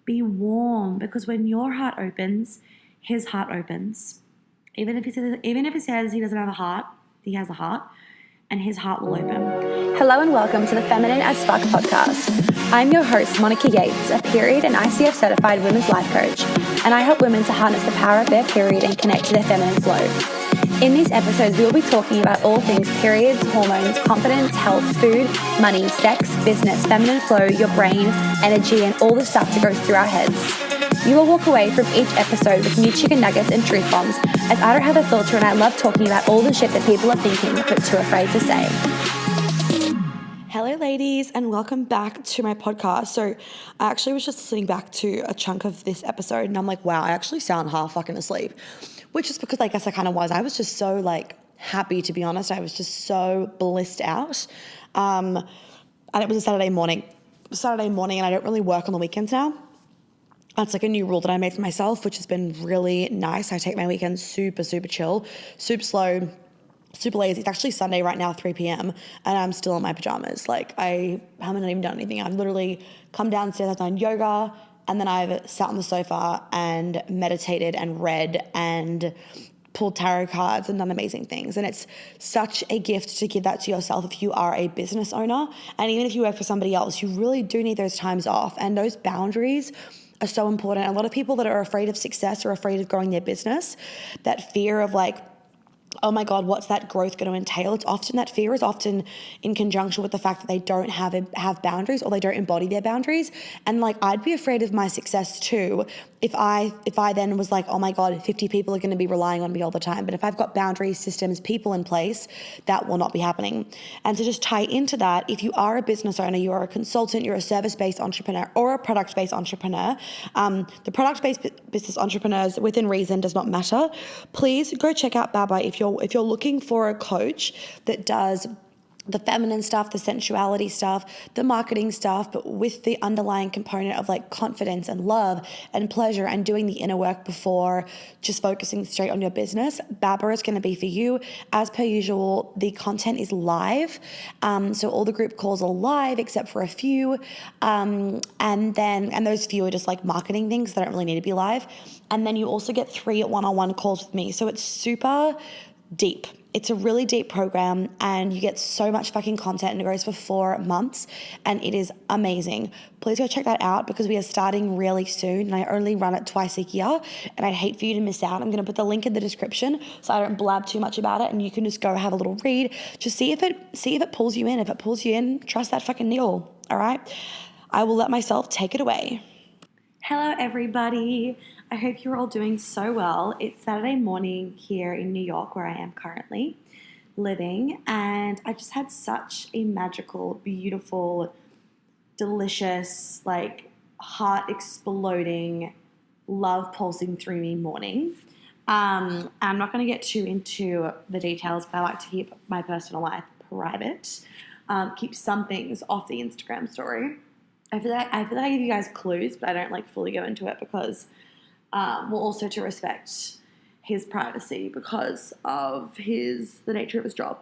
Be warm, because when your heart opens, his heart opens. Even if he says he doesn't have a heart, he has a heart, and his heart will open. Hello and welcome to the Feminine as Fuck podcast. I'm your host, Monica Yates, a period and ICF certified women's life coach, and I help women to harness the power of their period and connect to their feminine flow. In these episodes, we will be talking about all things periods, hormones, confidence, health, food, money, sex, business, feminine flow, your brain, energy, and all the stuff that goes through our heads. You will walk away from each episode with new chicken nuggets and truth bombs, as I don't have a filter and I love talking about all the shit that people are thinking but too afraid to say. Hello ladies, and welcome back to my podcast. So I actually was just listening back to a chunk of this episode and I'm like, wow, I actually sound half fucking asleep, which is because I guess I kind of was. I was just so happy, to be honest. I was just so blissed out. And it was a Saturday morning and I don't really work on the weekends now. That's a new rule that I made for myself, which has been really nice. I take my weekends super, super chill, super slow, super lazy. It's actually Sunday right now, 3 p.m. and I'm still in my pajamas. I haven't even done anything. I've literally come downstairs, I've done yoga, and then I've sat on the sofa and meditated and read and pulled tarot cards and done amazing things. And it's such a gift to give that to yourself if you are a business owner. And even if you work for somebody else, you really do need those times off. And those boundaries are so important. A lot of people that are afraid of success or afraid of growing their business, that fear of oh my God, what's that growth going to entail? That fear is often in conjunction with the fact that they don't have boundaries, or they don't embody their boundaries. And I'd be afraid of my success too if I then was oh my God, 50 people are going to be relying on me all the time. But if I've got boundaries, systems, people in place, that will not be happening. And to just tie into that, if you are a business owner, you are a consultant, you're a service-based entrepreneur or a product-based entrepreneur, the product-based business entrepreneurs within reason does not matter. Please go check out Baba if you're looking for a coach that does the feminine stuff, the sensuality stuff, the marketing stuff, but with the underlying component of confidence and love and pleasure and doing the inner work before just focusing straight on your business. Baba is going to be for you. As per usual, the content is live. So all the group calls are live except for a few. And those few are just marketing things that don't really need to be live. And then you also get 3 one-on-one calls with me. So it's super deep. It's a really deep program and you get so much fucking content, and it goes for 4 months and it is amazing. Please go check that out because we are starting really soon and I only run it twice a year and I'd hate for you to miss out. I'm going to put the link in the description so I don't blab too much about it and you can just go have a little read. Just see if it pulls you in. If it pulls you in, trust that fucking needle. All right. I will let myself take it away. Hello, everybody. I hope you're all doing so well. It's Saturday morning here in New York, where I am currently living, and I just had such a magical, beautiful, delicious, heart exploding, love pulsing through me morning. I'm not going to get too into the details, but I like to keep my personal life private. Keep some things off the Instagram story. I feel like I give you guys clues, but I don't fully go into it because also to respect his privacy because of the nature of his job.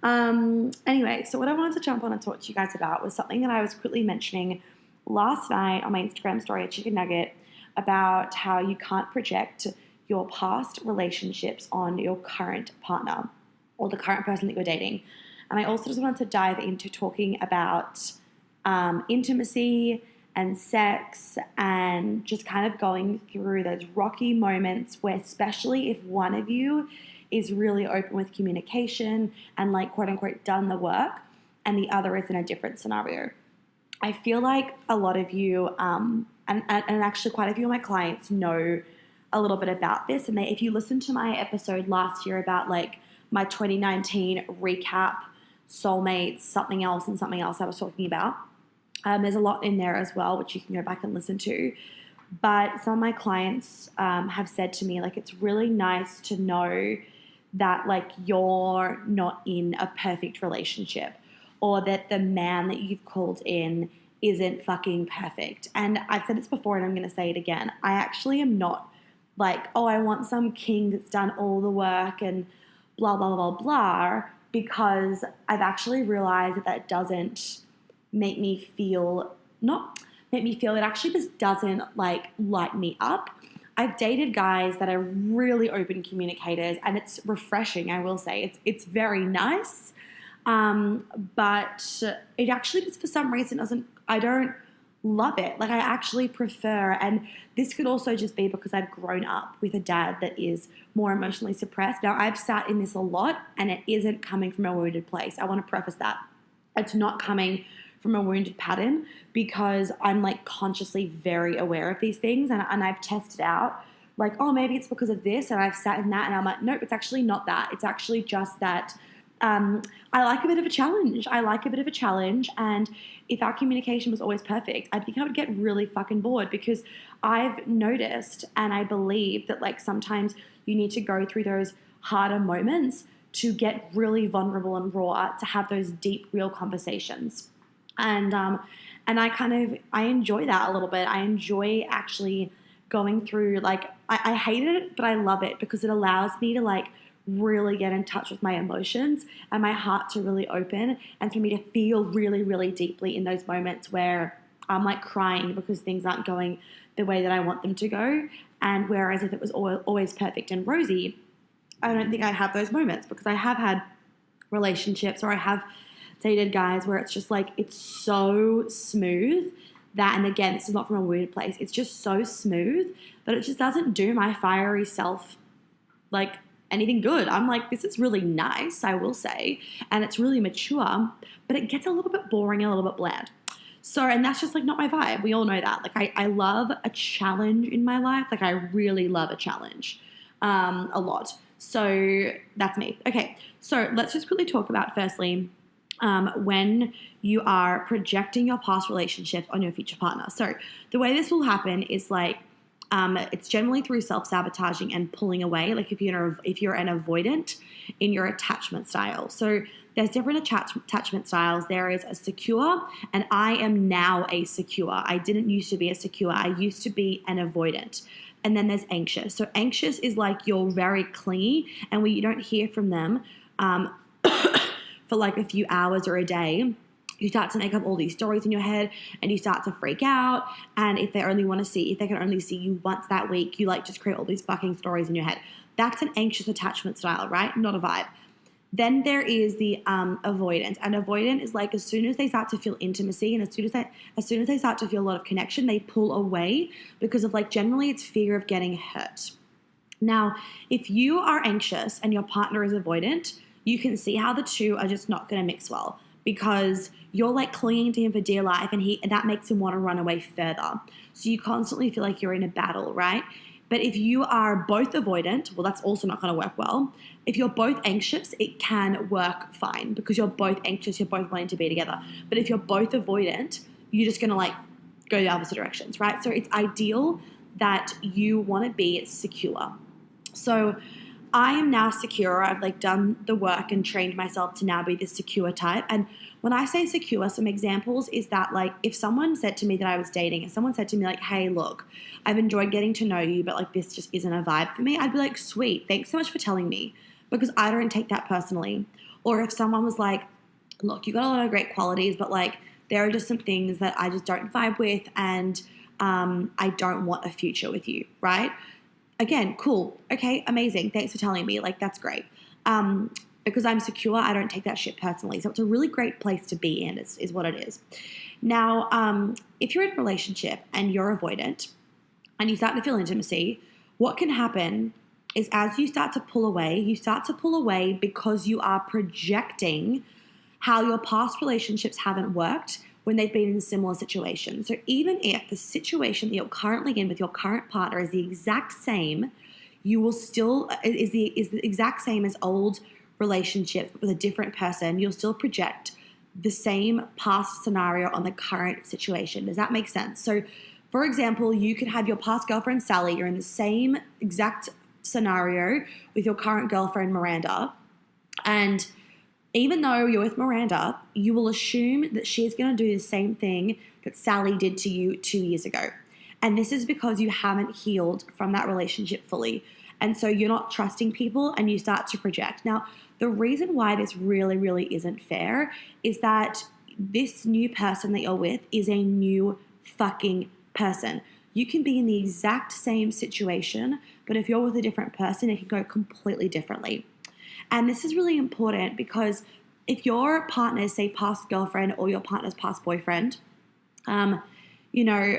Anyway, so what I wanted to jump on and talk to you guys about was something that I was quickly mentioning last night on my Instagram story, a chicken nugget, about how you can't project your past relationships on your current partner or the current person that you're dating. And I also just wanted to dive into talking about intimacy and sex and just kind of going through those rocky moments where, especially if one of you is really open with communication and quote unquote done the work and the other is in a different scenario. I feel like a lot of you and actually quite a few of my clients know a little bit about this, and if you listened to my episode last year about my 2019 recap, soulmates, something else and something else I was talking about, there's a lot in there as well, which you can go back and listen to. But some of my clients have said to me, it's really nice to know that, you're not in a perfect relationship, or that the man that you've called in isn't fucking perfect. And I've said this before and I'm going to say it again. I actually am not I want some king that's done all the work and blah, blah, blah, blah, because I've actually realized that doesn't make me feel not make me feel, it actually just doesn't like light me up. I've dated guys that are really open communicators, and it's refreshing, I will say. It's very nice. But it actually just for some reason I don't love it. Like I actually prefer, and this could also just be because I've grown up with a dad that is more emotionally suppressed. Now I've sat in this a lot, and it isn't coming from a wounded place. I want to preface that. It's not coming from a wounded pattern, because I'm like consciously very aware of these things, and I've tested out like, oh, maybe it's because of this, and I've sat in that, and I'm like, nope, it's actually not that. It's actually just that I like a bit of a challenge. And if our communication was always perfect, I think I would get really fucking bored, because I've noticed and I believe that like sometimes you need to go through those harder moments to get really vulnerable and raw, to have those deep, real conversations. And I enjoy that a little bit. I enjoy actually going through, like, I hate it, but I love it, because it allows me to like really get in touch with my emotions and my heart to really open, and for me to feel really, really deeply in those moments where I'm like crying because things aren't going the way that I want them to go. And whereas if it was always perfect and rosy, I don't think I have those moments, because I have had relationships, or I have dated guys where it's just like, it's so smooth that, and again, this is not from a weird place, it's just so smooth that it just doesn't do my fiery self like anything good. I'm like, this is really nice, I will say, and it's really mature, but it gets a little bit boring and a little bit bland. So, and that's just like not my vibe. We all know that. Like I love a challenge in my life. Like I really love a challenge a lot. So that's me. Okay, so let's just quickly talk about firstly when you are projecting your past relationships on your future partner. So the way this will happen is like, it's generally through self-sabotaging and pulling away, like if you're an avoidant in your attachment style. So there's different attachment styles. There is a secure, and I am now a secure. I didn't used to be a secure. I used to be an avoidant. And then there's anxious. So anxious is like you're very clingy, and when you don't hear from them for like a few hours or a day, you start to make up all these stories in your head, and you start to freak out. And if they can only see you once that week, you like just create all these fucking stories in your head. That's an anxious attachment style, right? Not a vibe. Then there is the avoidant. And avoidant is like, as soon as they start to feel intimacy, and as soon as they start to feel a lot of connection, they pull away, because of like, generally it's fear of getting hurt. Now, if you are anxious and your partner is avoidant, you can see how the two are just not going to mix well, because you're like clinging to him for dear life, and that makes him want to run away further. So you constantly feel like you're in a battle, right? But if you are both avoidant, well, that's also not going to work well. If you're both anxious, it can work fine, because you're both anxious, you're both wanting to be together. But if you're both avoidant, you're just going to like go the opposite directions, right? So it's ideal that you want to be secure. So I am now secure. I've like done the work and trained myself to now be the secure type. And when I say secure, some examples is that like if someone said to me that I was dating, and someone said to me like, hey, look, I've enjoyed getting to know you, but like this just isn't a vibe for me, I'd be like, sweet, thanks so much for telling me, because I don't take that personally. Or if someone was like, look, you got a lot of great qualities, but like there are just some things that I just don't vibe with, and I don't want a future with you, right? Again, cool. Okay, amazing. Thanks for telling me. Like, that's great. Because I'm secure, I don't take that shit personally. So it's a really great place to be in, is what it is. Now, if you're in a relationship and you're avoidant and you start to feel intimacy, what can happen is as you start to pull away because you are projecting how your past relationships haven't worked when they've been in similar situations. So even if the situation that you're currently in with your current partner is the exact same, you will still is the exact same as old relationships with a different person, you'll still project the same past scenario on the current situation. Does that make sense? So for example, you could have your past girlfriend Sally, you're in the same exact scenario with your current girlfriend Miranda, and even though you're with Miranda, you will assume that she's going to do the same thing that Sally did to you 2 years ago. And this is because you haven't healed from that relationship fully. And so you're not trusting people, and you start to project. Now, the reason why this really, really isn't fair is that this new person that you're with is a new fucking person. You can be in the exact same situation, but if you're with a different person, it can go completely differently. And this is really important because if your partner's, say, past girlfriend or your partner's past boyfriend, you know,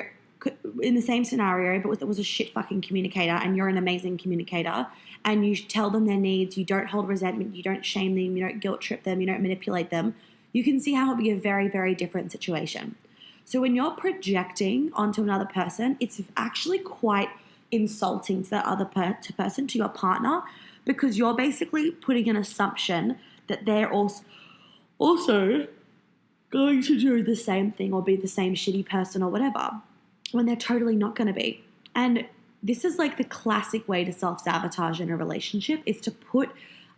in the same scenario, but was a shit fucking communicator and you're an amazing communicator and you tell them their needs, you don't hold resentment, you don't shame them, you don't guilt trip them, you don't manipulate them, you can see how it would be a very, very different situation. So when you're projecting onto another person, it's actually quite insulting to that other person, to your partner, because you're basically putting an assumption that they're also going to do the same thing or be the same shitty person or whatever, when they're totally not going to be. And this is like the classic way to self-sabotage in a relationship, is to put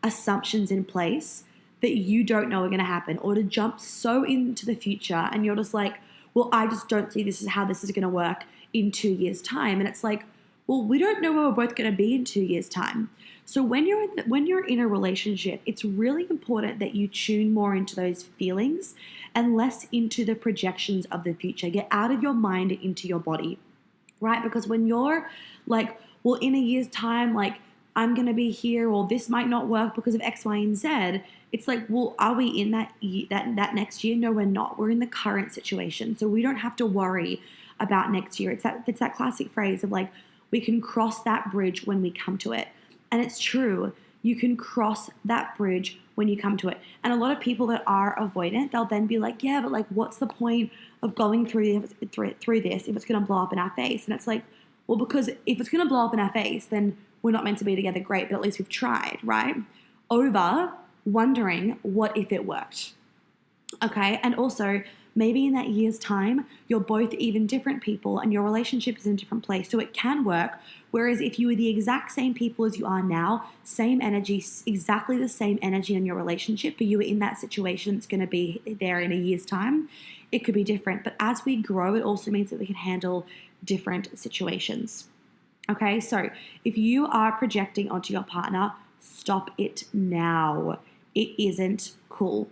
assumptions in place that you don't know are going to happen, or to jump so into the future and you're just like, well, I just don't see this is how this is going to work in 2 years' time. And it's like, well, we don't know where we're both going to be in 2 years' time. So when you're in a relationship, it's really important that you tune more into those feelings and less into the projections of the future. Get out of your mind and into your body, right? Because when you're like, well, in a year's time, like, I'm going to be here, or this might not work because of X, Y, and Z. It's like, well, are we in that next year? No, we're not. We're in the current situation. So we don't have to worry about next year. It's that classic phrase of like, we can cross that bridge when we come to it. And it's true. You can cross that bridge when you come to it. And a lot of people that are avoidant, they'll then be like, yeah, but like, what's the point of going through this if it's going to blow up in our face? And it's like, well, because if it's going to blow up in our face, then we're not meant to be together, great, but at least we've tried, right? Over wondering what if it worked, okay? And also, maybe in that year's time, you're both even different people and your relationship is in a different place, so it can work. Whereas if you were the exact same people as you are now, same energy, exactly the same energy in your relationship, but you were in that situation, it's going to be there in a year's time, it could be different. But as we grow, it also means that we can handle different situations. Okay, so if you are projecting onto your partner, stop it now. It isn't cool.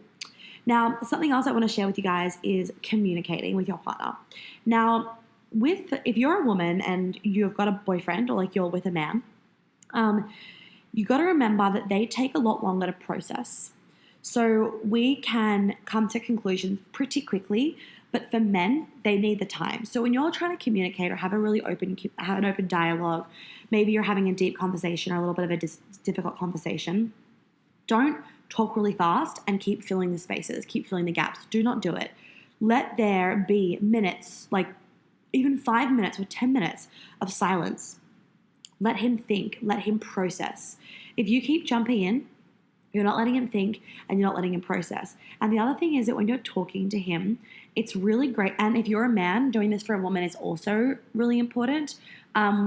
Now, something else I want to share with you guys is communicating with your partner. Now, if you're a woman and you've got a boyfriend, or like you're with a man, you got to remember that they take a lot longer to process. So we can come to conclusions pretty quickly, but for men, they need the time. So when you're trying to communicate or have an open dialogue, maybe you're having a deep conversation or a little bit of a difficult conversation, don't talk really fast and keep filling the spaces, keep filling the gaps. Do not do it. Let there be minutes, like even 5 minutes or 10 minutes of silence. Let him think, let him process. If you keep jumping in, you're not letting him think and you're not letting him process. And the other thing is that when you're talking to him, it's really great. And if you're a man, doing this for a woman is also really important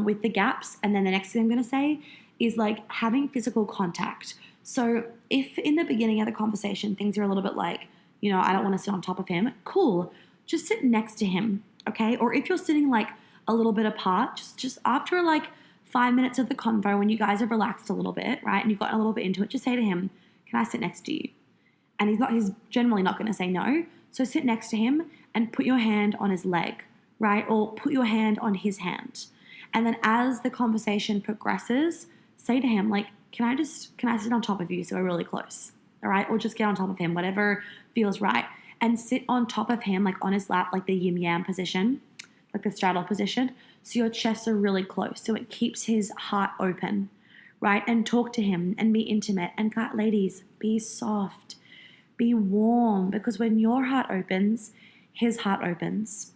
with the gaps. And then the next thing I'm going to say is like having physical contact. So if in the beginning of the conversation, things are a little bit like, you know, I don't want to sit on top of him, cool. Just sit next to him, okay? Or if you're sitting like a little bit apart, just after like 5 minutes of the convo, when you guys have relaxed a little bit, right, and you've gotten a little bit into it, just say to him, can I sit next to you? And he's generally not going to say no. So sit next to him and put your hand on his leg, right? Or put your hand on his hand. And then as the conversation progresses, say to him, like, can I sit on top of you so we're really close, all right? Or just get on top of him, whatever feels right. And sit on top of him, like on his lap, like the yin-yang position, like the straddle position. So your chests are really close. So it keeps his heart open, right? And talk to him and be intimate. And ladies, be soft, be warm, because when your heart opens, his heart opens.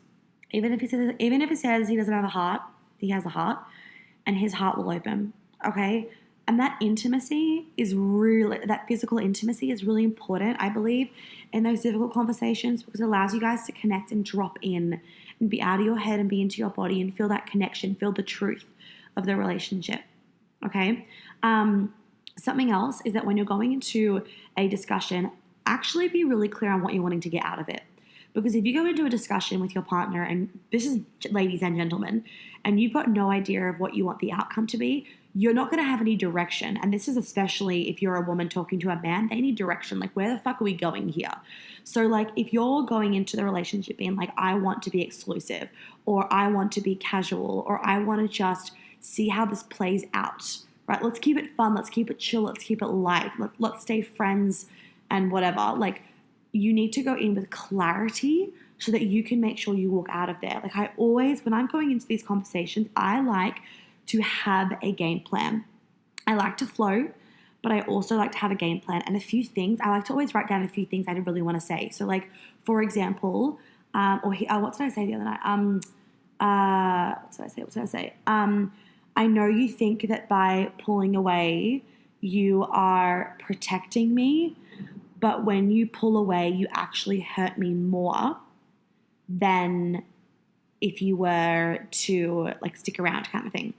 Even if he says he doesn't have a heart, he has a heart, and his heart will open, okay? And that physical intimacy is really important, I believe, in those difficult conversations, because it allows you guys to connect and drop in and be out of your head and be into your body and feel that connection, feel the truth of the relationship, okay? Something else is that when you're going into a discussion, actually be really clear on what you're wanting to get out of it. Because if you go into a discussion with your partner, and this is ladies and gentlemen, and you've got no idea of what you want the outcome to be, you're not going to have any direction. And this is especially if you're a woman talking to a man, they need direction. Like, where the fuck are we going here? So like, if you're going into the relationship being like, I want to be exclusive, or I want to be casual, or I want to just see how this plays out, right? Let's keep it fun. Let's keep it chill. Let's keep it light. Let's stay friends and whatever. Like, you need to go in with clarity so that you can make sure you walk out of there. Like, I always, when I'm going into these conversations, I like to have a game plan. I like to flow, but I also like to have a game plan and a few things. I like to always write down a few things I really want to say. So like, for example, what did I say the other night? What did I say? I know you think that by pulling away, you are protecting me, but when you pull away, you actually hurt me more than if you were to like stick around, kind of thing.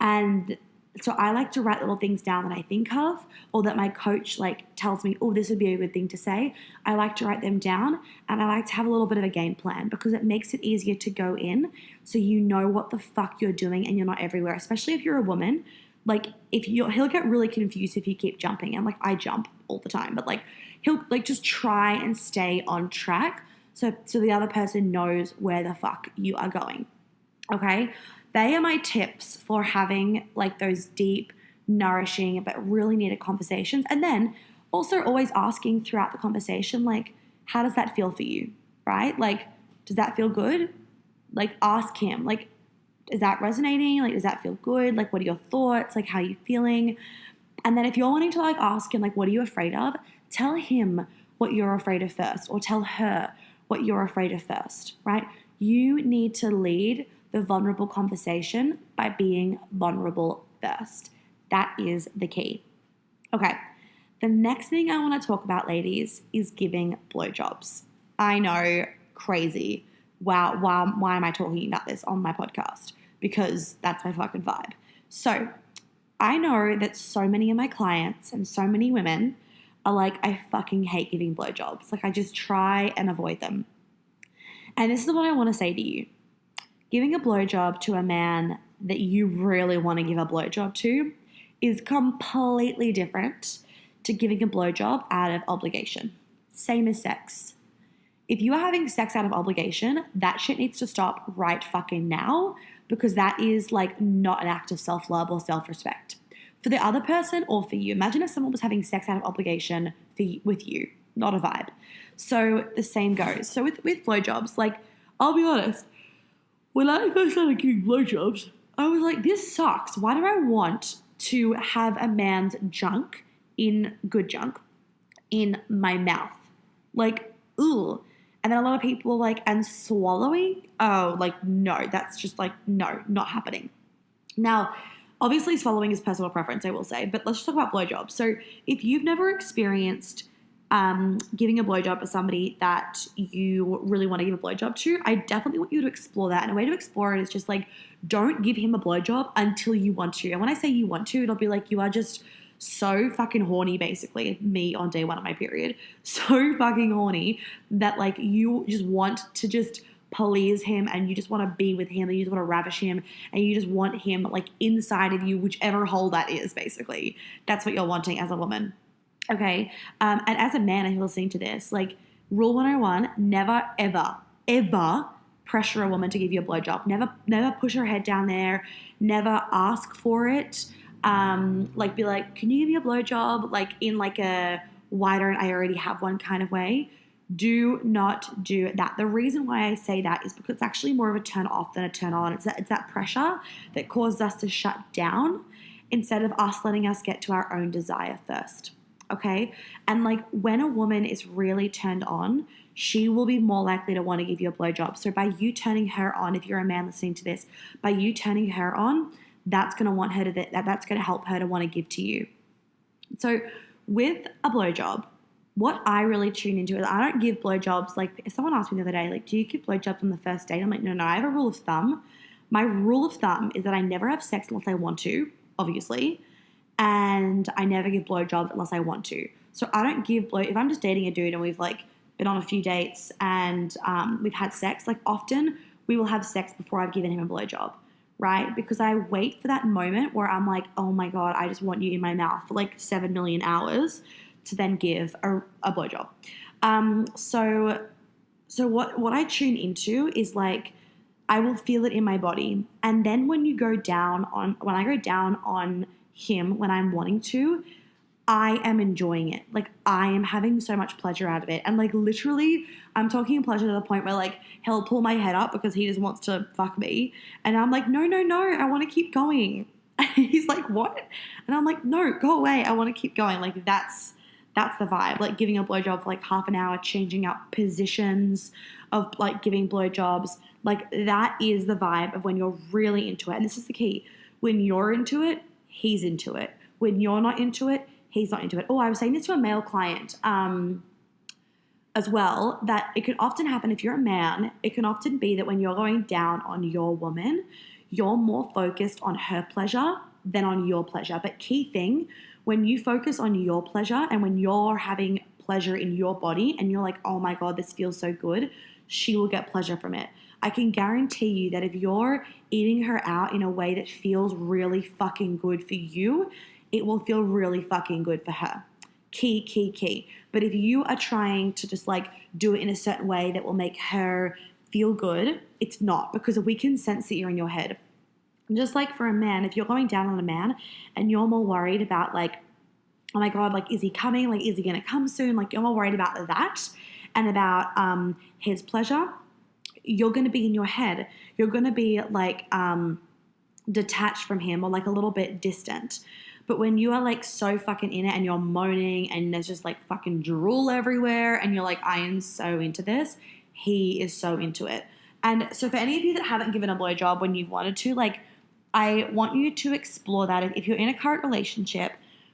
And so I like to write little things down that I think of, or that my coach like tells me, oh, this would be a good thing to say. I like to write them down, and I like to have a little bit of a game plan because it makes it easier to go in so you know what the fuck you're doing and you're not everywhere, especially if you're a woman. Like, he'll get really confused if you keep jumping. And like, I jump all the time, but like, he'll like just try and stay on track so the other person knows where the fuck you are going. Okay? They are my tips for having like those deep, nourishing, but really needed conversations. And then also always asking throughout the conversation, like, how does that feel for you? Right? Like, does that feel good? Like, ask him, like, is that resonating? Like, does that feel good? Like, what are your thoughts? Like, how are you feeling? And then if you're wanting to like ask him, like, what are you afraid of? Tell him what you're afraid of first, or tell her what you're afraid of first, right? You need to lead the vulnerable conversation by being vulnerable first. That is the key. Okay, the next thing I want to talk about, ladies, is giving blowjobs. I know, crazy. Wow, why am I talking about this on my podcast? Because that's my fucking vibe. So I know that so many of my clients and so many women are like, I fucking hate giving blowjobs. Like, I just try and avoid them. And this is what I want to say to you. Giving a blowjob to a man that you really want to give a blowjob to is completely different to giving a blowjob out of obligation. Same as sex. If you are having sex out of obligation, that shit needs to stop right fucking now, because that is like not an act of self-love or self-respect for the other person or for you. Imagine if someone was having sex out of obligation with you, not a vibe. So the same goes. So with blowjobs, like, I'll be honest, when I first started giving blowjobs, I was like, this sucks. Why do I want to have a man's junk, in good junk, in my mouth? Like, ooh. And then a lot of people were like, and swallowing? Oh, like, no, that's just like, no, not happening. Now, obviously swallowing is personal preference, I will say, but let's just talk about blowjobs. So if you've never experienced giving a blowjob to somebody that you really want to give a blowjob to, I definitely want you to explore that. And a way to explore it is just like, don't give him a blowjob until you want to. And when I say you want to, it'll be like you are just so fucking horny, basically, me on day one of my period, so fucking horny that like you just want to just please him, and you just want to be with him, and you just want to ravish him, and you just want him like inside of you, whichever hole that is, basically. That's what you're wanting as a woman. Okay. And as a man, if you're listening to this, like, rule 101, never, ever, ever pressure a woman to give you a blowjob. Never push her head down there. Never ask for it. Like, be like, can you give me a blowjob? Like, in like a, why don't I already have one kind of way. Do not do that. The reason why I say that is because it's actually more of a turn off than a turn on. It's that pressure that causes us to shut down instead of us letting us get to our own desire first. Okay? And like, when a woman is really turned on, she will be more likely to want to give you a blowjob. So by you turning her on, if you're a man listening to this, by you turning her on, that's going to want her to, that's going to help her to want to give to you. So with a blowjob, what I really tune into is, I don't give blowjobs. Like, if someone asked me the other day, like, do you give blowjobs on the first date? I'm like, no, I have a rule of thumb. My rule of thumb is that I never have sex unless I want to, obviously. And I never give blowjobs unless I want to. So I don't give if I'm just dating a dude and we've like been on a few dates and we've had sex, like often we will have sex before I've given him a blowjob, right? Because I wait for that moment where I'm like, oh my God, I just want you in my mouth for like 7 million hours to then give a blowjob. So what I tune into is like, I will feel it in my body. And then when I go down on him when I'm wanting to, I am enjoying it. Like I am having so much pleasure out of it. And like literally I'm talking pleasure to the point where like he'll pull my head up because he just wants to fuck me. And I'm like, no, I want to keep going. And he's like, what? And I'm like, no, go away. I want to keep going. Like that's the vibe. Like giving a blowjob for like half an hour, changing up positions of like giving blowjobs. Like that is the vibe of when you're really into it. And this is the key. When you're into it, he's into it. When you're not into it, he's not into it. Oh, I was saying this to a male client as well, that it can often happen if you're a man, it can often be that when you're going down on your woman, you're more focused on her pleasure than on your pleasure. But key thing, when you focus on your pleasure and when you're having pleasure in your body and you're like, oh my God, this feels so good, she will get pleasure from it. I can guarantee you that if you're eating her out in a way that feels really fucking good for you, it will feel really fucking good for her. Key. But if you are trying to just like do it in a certain way that will make her feel good, it's not, because we can sense that you're in your head. Just like for a man, if you're going down on a man and you're more worried about like, oh my God, like, is he coming? Like, is he going to come soon? Like, you're more worried about that and about his pleasure. You're going to be in your head. You're going to be like detached from him or like a little bit distant. But when you are like so fucking in it and you're moaning and there's just like fucking drool everywhere and you're like, I am so into this, he is so into it. And so for any of you that haven't given a blowjob when you've wanted to, like, I want you to explore that. If you're in a current relationship,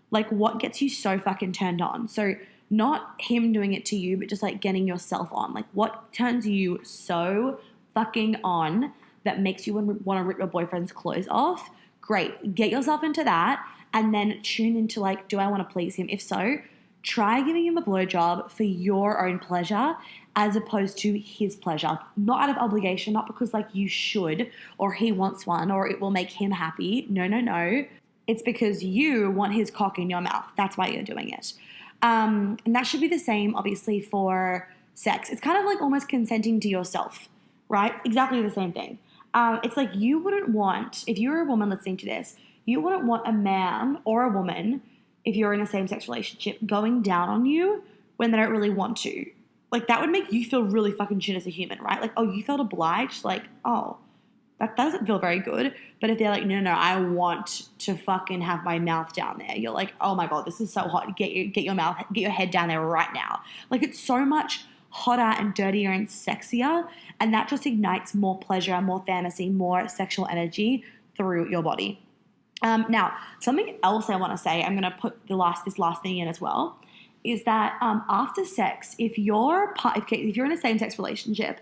like what gets you so fucking turned on? So not him doing it to you, but just like getting yourself on. Like what turns you so fucking on that makes you want to rip your boyfriend's clothes off? Great. Get yourself into that and then tune into like, do I want to please him? If so, try giving him a blowjob for your own pleasure as opposed to his pleasure. Not out of obligation, not because like you should or he wants one or it will make him happy. No. It's because you want his cock in your mouth. That's why you're doing it. And that should be the same, obviously, for sex. It's kind of like almost consenting to yourself, right? Exactly the same thing. It's like you wouldn't want, if you're a woman listening to this, you wouldn't want a man or a woman, if you're in a same-sex relationship, going down on you when they don't really want to. Like, that would make you feel really fucking shit as a human, right? Like, oh, you felt obliged? Like, oh, that doesn't feel very good. But if they're like, no, I want to fucking have my mouth down there, you're like, oh my God, this is so hot. Get your head down there right now. Like, it's so much hotter and dirtier and sexier, and that just ignites more pleasure, more fantasy, more sexual energy through your body. Now, something else I want to say, I'm going to put this last thing in as well, is that after sex, if you're in a same-sex relationship,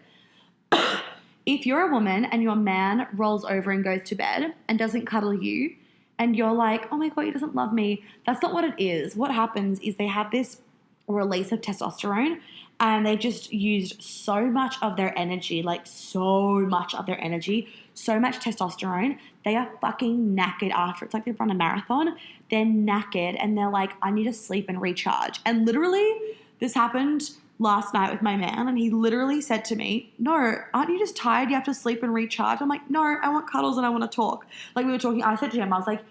if you're a woman and your man rolls over and goes to bed and doesn't cuddle you, and you're like, oh my God, he doesn't love me, that's not what it is. What happens is they have this release of testosterone and they just used so much of their energy, so much testosterone. They are fucking knackered after. It's like they've run a marathon. They're knackered and they're like, I need to sleep and recharge. And literally this happened last night with my man, and he literally said to me, no, aren't you just tired? You have to sleep and recharge. I'm like, no, I want cuddles and I want to talk. Like we were talking, I said to him, I was like,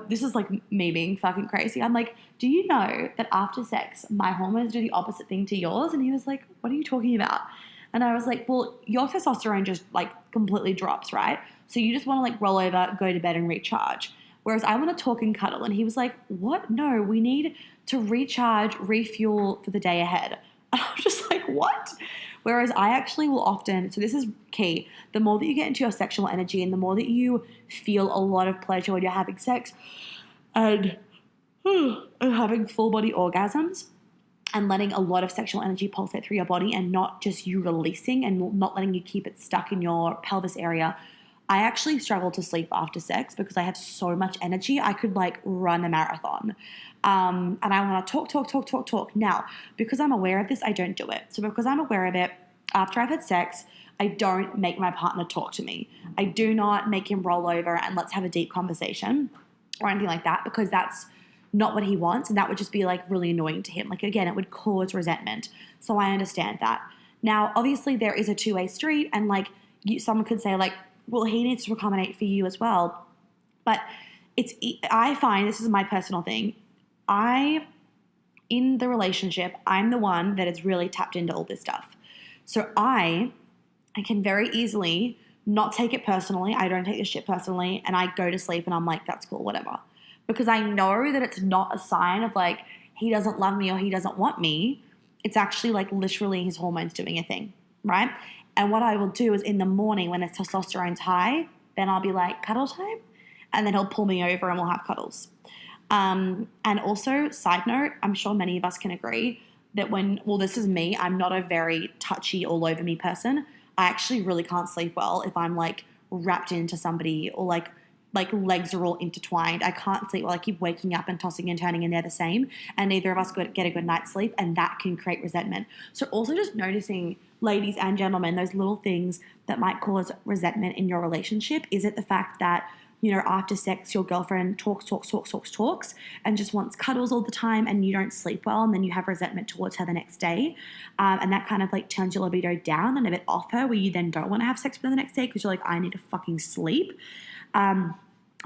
this is like me being fucking crazy. I'm like, do you know that after sex, my hormones do the opposite thing to yours? And he was like, what are you talking about? And I was like, well, your testosterone just like completely drops, right? So you just want to like roll over, go to bed and recharge. Whereas I want to talk and cuddle. And he was like, what? No, we need to recharge, refuel for the day ahead. And I'm just like, what? Whereas I actually will often, so this is key, the more that you get into your sexual energy and the more that you feel a lot of pleasure when you're having sex and having full body orgasms and letting a lot of sexual energy pulsate through your body and not just you releasing and not letting you keep it stuck in your pelvis area, I actually struggle to sleep after sex because I have so much energy. I could like run a marathon. And I want to talk. Now, because I'm aware of this, I don't do it. So because I'm aware of it, after I've had sex, I don't make my partner talk to me. I do not make him roll over and let's have a deep conversation or anything like that, because that's not what he wants. And that would just be like really annoying to him. Like, again, it would cause resentment. So I understand that. Now, obviously there is a two-way street, and like someone could say like, well, he needs to accommodate for you as well. But I find, this is my personal thing, in the relationship, I'm the one that is really tapped into all this stuff. So I can very easily not take it personally. I don't take this shit personally, and I go to sleep and I'm like, that's cool, whatever. Because I know that it's not a sign of like he doesn't love me or he doesn't want me. It's actually like literally his hormones doing a thing, right? And what I will do is in the morning when his testosterone's high, then I'll be like, cuddle time? And then he'll pull me over and we'll have cuddles. And also, side note, I'm sure many of us can agree that this is me, I'm not a very touchy all over me person. I actually really can't sleep well if I'm like wrapped into somebody or like legs are all intertwined. I can't sleep well. I keep waking up and tossing and turning and they're the same. And neither of us get a good night's sleep, and that can create resentment. So also just noticing, ladies and gentlemen, those little things that might cause resentment in your relationship. Is it the fact that, you know, after sex, your girlfriend talks, and just wants cuddles all the time, and you don't sleep well, and then you have resentment towards her the next day, and that kind of like turns your libido down and a bit off her, where you then don't want to have sex with her the next day because you're like, I need to fucking sleep.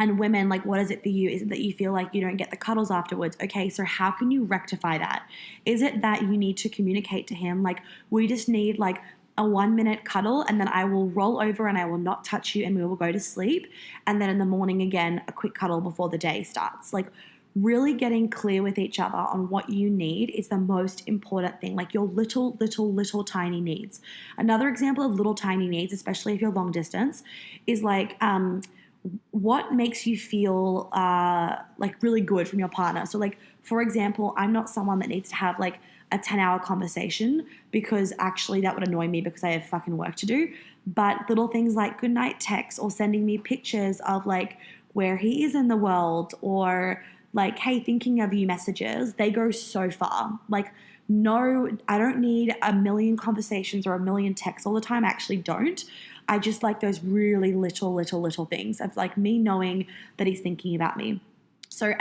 And women, like, what is it for you? Is it that you feel like you don't get the cuddles afterwards? Okay, so how can you rectify that? Is it that you need to communicate to him, like, we just need like a 1 minute cuddle, and then I will roll over and I will not touch you and we will go to sleep. And then in the morning again, a quick cuddle before the day starts. Like, really getting clear with each other on what you need is the most important thing. Like your little tiny needs. Another example of little tiny needs, especially if you're long distance, is like, what makes you feel like really good from your partner. So like, for example, I'm not someone that needs to have like a 10-hour conversation, because actually that would annoy me because I have fucking work to do. But little things like good night texts or sending me pictures of like where he is in the world, or like, hey, thinking of you messages, they go so far. Like, no, I don't need a million conversations or a million texts all the time. I actually don't. I just like those really little things of like me knowing that he's thinking about me. So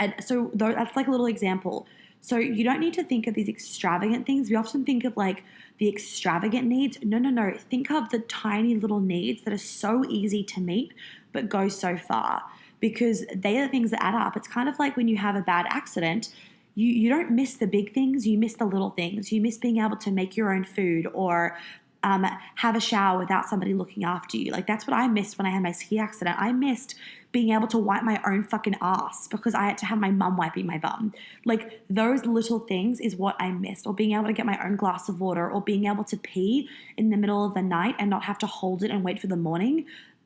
that's like a little example. So you don't need to think of these extravagant things. We often think of like the extravagant needs. No. Think of the tiny little needs that are so easy to meet but go so far, because they are the things that add up. It's kind of like when you have a bad accident, you don't miss the big things, you miss the little things. You miss being able to make your own food, or have a shower without somebody looking after you. Like, that's what I missed when I had my ski accident. I missed being able to wipe my own fucking ass because I had to have my mum wiping my bum. Like, those little things is what I missed. Or being able to get my own glass of water, or being able to pee in the middle of the night and not have to hold it and wait for the morning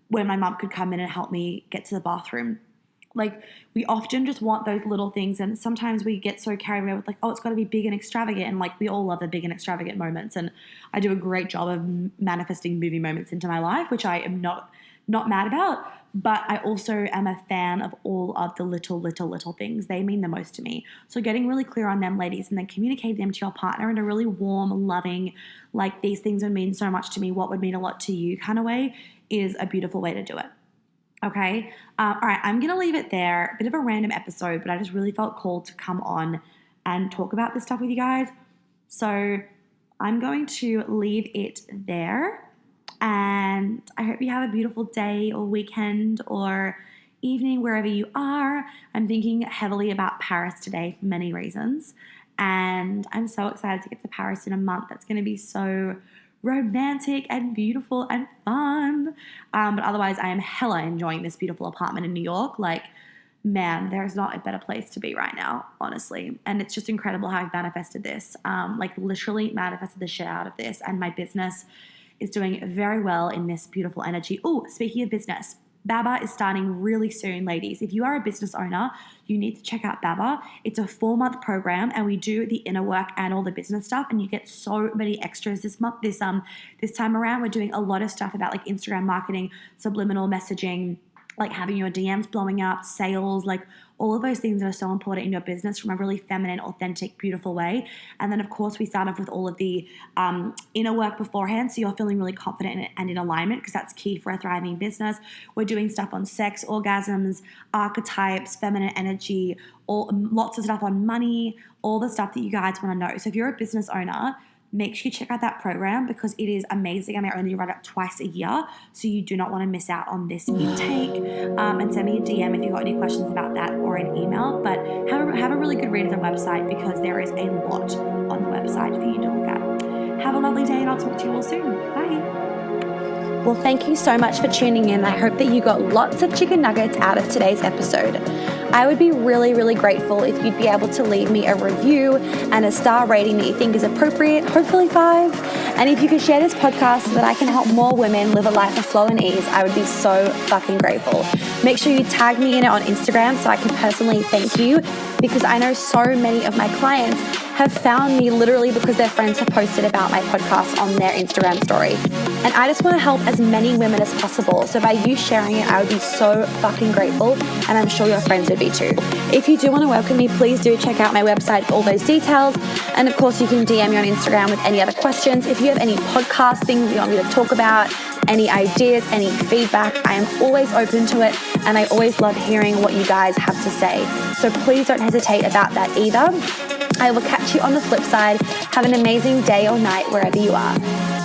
when my mum could come in and help me get to the bathroom. Like, we often just want those little things, and sometimes we get so carried away with like, oh, it's got to be big and extravagant, and like we all love the big and extravagant moments, and I do a great job of manifesting movie moments into my life, which I am not mad about, but I also am a fan of all of the little things. They mean the most to me. So getting really clear on them, ladies, and then communicating them to your partner in a really warm, loving, like, these things would mean so much to me, what would mean a lot to you kind of way, is a beautiful way to do it. Okay. All right. I'm going to leave it there. Bit of a random episode, but I just really felt called to come on and talk about this stuff with you guys. So I'm going to leave it there. And I hope you have a beautiful day or weekend or evening wherever you are. I'm thinking heavily about Paris today for many reasons. And I'm so excited to get to Paris in a month. That's going to be so romantic and beautiful and fun. But otherwise, I am hella enjoying this beautiful apartment in New York. Like, man, there's not a better place to be right now, honestly. And it's just incredible how I've manifested this. Like, literally manifested the shit out of this. And my business is doing very well in this beautiful energy. Oh, speaking of business, Baba is starting really soon, ladies. If you are a business owner, you need to check out Baba. It's a 4-month program, and we do the inner work and all the business stuff, and you get so many extras this month. This time around, we're doing a lot of stuff about like Instagram marketing, subliminal messaging, like having your DMs blowing up, sales, like all of those things that are so important in your business from a really feminine, authentic, beautiful way. And then, of course, we start off with all of the inner work beforehand, so you're feeling really confident and in alignment, because that's key for a thriving business. We're doing stuff on sex, orgasms, archetypes, feminine energy, lots of stuff on money, all the stuff that you guys want to know. So if you're a business owner, make sure you check out that program, because it is amazing, and I only run it twice a year, so you do not want to miss out on this intake. And send me a DM if you've got any questions about that, or an email. But have a really good read of the website, because there is a lot on the website for you to look at. Have a lovely day, and I'll talk to you all soon. Bye. Well, thank you so much for tuning in. I hope that you got lots of chicken nuggets out of today's episode. I would be really, really grateful if you'd be able to leave me a review and a star rating that you think is appropriate, hopefully 5. And if you could share this podcast so that I can help more women live a life of flow and ease, I would be so fucking grateful. Make sure you tag me in it on Instagram so I can personally thank you, because I know so many of my clients have found me literally because their friends have posted about my podcast on their Instagram story. And I just want to help as many women as possible. So by you sharing it, I would be so fucking grateful, and I'm sure your friends would be too. If you do want to welcome me, please do check out my website for all those details. And of course, you can DM me on Instagram with any other questions. If you have any podcast things you want me to talk about, any ideas, any feedback, I am always open to it, and I always love hearing what you guys have to say. So please don't hesitate about that either. I will catch you on the flip side. Have an amazing day or night wherever you are.